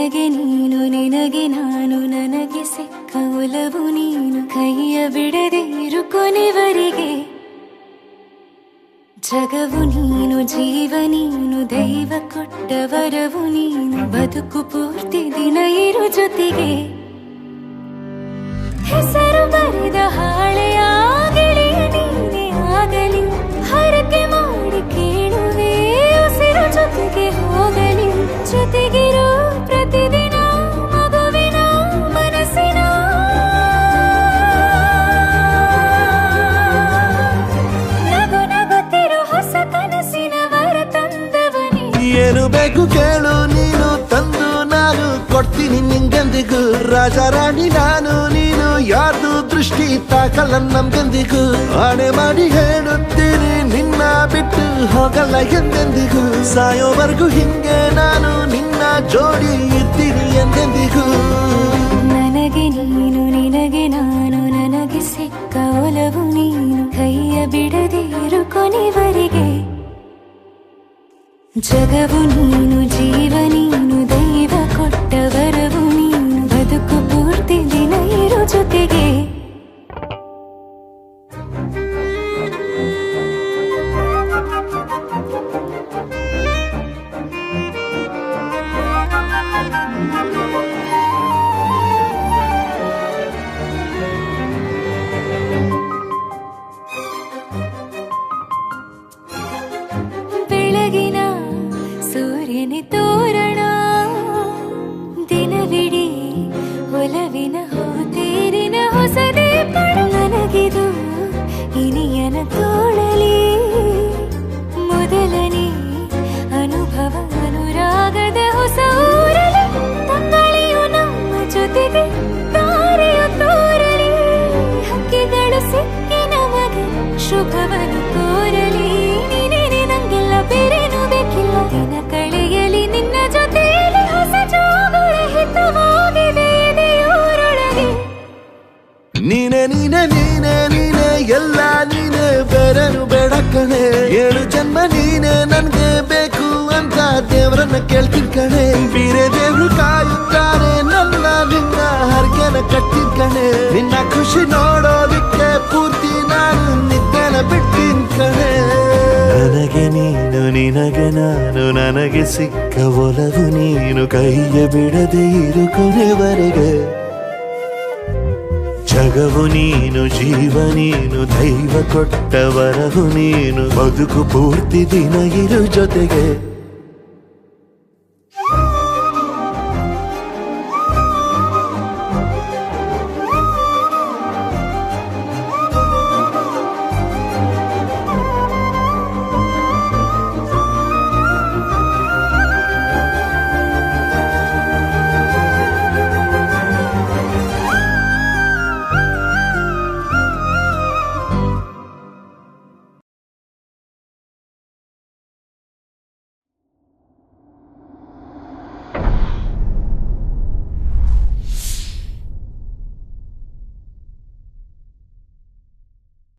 ನನಗೆ ನೀನು ನಿನಗೆ ನಾನು ನನಗೆ ಸಿಕ್ಕ ಒಲವು ನೀನು ಕೈಯ ಬಿಡದೆ ಇರು ಕೊನೆವರೆಗೆ ಜಗವು ನೀನು ಜೀವ ನೀನು ದೈವ ಕೊಟ್ಟ ವರವು ನೀನು ಬದುಕು ಪೂರ್ತಿ ದಿನ ಇರು ಜೊತೆಗೆ ಹೆಸರು ಬರೆದ ಹಾಳೆಯ ಗೆಳೆಯ ನೀನೇ ಆಗಲಿ ಹರಕೆ ಮಾಡಿ ಕೇಳುವೆ ಉಸಿರು ಜೊತೆಗೆ ಹೋಗಲಿ ಜೊತೆಗಿರೋ ಪ್ರತಿದಿನ ಮಗುವಿನ ಮನಸ್ಸಿನ ನಗು ನಗುತ್ತಿರೋ ಹೊಸ ಕನಸಿನ ವರ ತಂದವನೇ ಏನು ಬೇಕು ಕೇಳು ನೀನು ತಂದು ನಾನು ಕೊಡ್ತೀನಿ ನಿಂಗೆಂದಿಗೂ ರಾಜ ರಾಣಿ ನಾನು ನೀನು ಯಾರ್ದು ದೃಷ್ಟಿ ತಾಕಲ್ಲ ನಮ್ಗೆಂದಿಗೂ ಆಣೆ ಮಾಡಿ ಹೇಳುತ್ತೀನಿ ನಿನ್ನ ಬಿಟ್ಟು ಹೋಗಲ್ಲ ಎಂದೆಂದಿಗೂ ಸಾಯೋವರೆಗೂ ಹಿಂಗೆ ನಾನು ನಿನ್ನ ಜೋಡಿ ಇರ್ತೀನಿ ಎಂದೆಂದಿಗೂ ನನಗೆ ನೀನು ನಿನಗೆ ನಾನು ನನಗೆ ಸಿಕ್ಕ ಒಲವು ನೀನು ಕೈಯ ಬಿಡದೆ ಇರು ಕೊನೆವರೆಗೆ ಜಗವು ನೀನು ಜೀವ ನೀನು ದೈವ ಕೊಟ್ಟ ವರವು ನೀನು ಬದುಕು ಪೂರ್ತಿ ದಿನ ಇರು ಜೊತೆಗೆ ಬೆಳಗಿನ ಸೂರ್ಯನ ತೋರಣ ದಿನವಿಡೀ ಒಲವಿನ ಹೋತೇರಿನ ಹೊಸದೇ ಪಡ ನನಗಿದು ಇನಿಯನ ತೋಳಲಿ ಮೊದಲನೇ ಅನುಭವ ಅನುರಾಗದ ಹೊಸ ಊರಲಿ ತಂಗಳಿಯು ನಮ್ಮ ಜೊತೆಗೆ ತಾರೆಯು ತೋರಲಿ ಹಕ್ಕಿಗಳು ಸಿಕ್ಕಿ ನಮಗೆ ಶುಭವನ್ನು ಕೋರಲಿ ನೀನೇನೆ ನಂಗೆಲ್ಲ ಬೇರೇನು ಬೇಕಿಲ್ಲ ದಿನ ಕಳೆಯಲಿ ನಿನ್ನ ಜೊತೆಯಲ್ಲಿ ಹೊಸ ಜೋಗುಳ ಹಿತವಾಗಿದೆ ದೇವರೊಳಗೆ ನೀನೆ ನೀನೆ ನೀನೆ ನೀನೆ ಎಲ್ಲ ನೀನೆ ಬೇರೆನು ಬೇಡ ಕಣೆ ಏಳು ಜನ್ಮ ನೀನೆ ನನ್ಗೆ ಬೇಕು ಅಂತ ದೇವರನ್ನ ಕೇಳ್ತೀನಿ ಕಣೆ ಬೇರೆ ದೇವ್ರು ಕಾಯುತ್ತಾರೆ ನನ್ನ ನಿನ್ನ ಹರ್ಗೆನ ಕಟ್ಟಿನ ಕಣೆ ನಿನ್ನ ಖುಷಿ ನೋಡೋದಿಕ್ಕೆ ಪೂರ್ತಿ ನಾನು ನಿದ್ದೆನ ಬಿಟ್ಟಿನ ಕಣೆ ನನಗೆ ನೀನು ನಿನಗೆ ನಾನು ನನಗೆ ಸಿಕ್ಕ ಒಲವು ನೀನು ಕೈಯ ಬಿಡದೆ ಇರು ಕೊನೆವರೆಗೆ ಜಗವು ನೀನು ಜೀವ ನೀನು ದೈವ ಕೊಟ್ಟ ವರವು ನೀನು ಬದುಕು ಪೂರ್ತಿ ದಿನ ಇರು ಜೊತೆಗೆ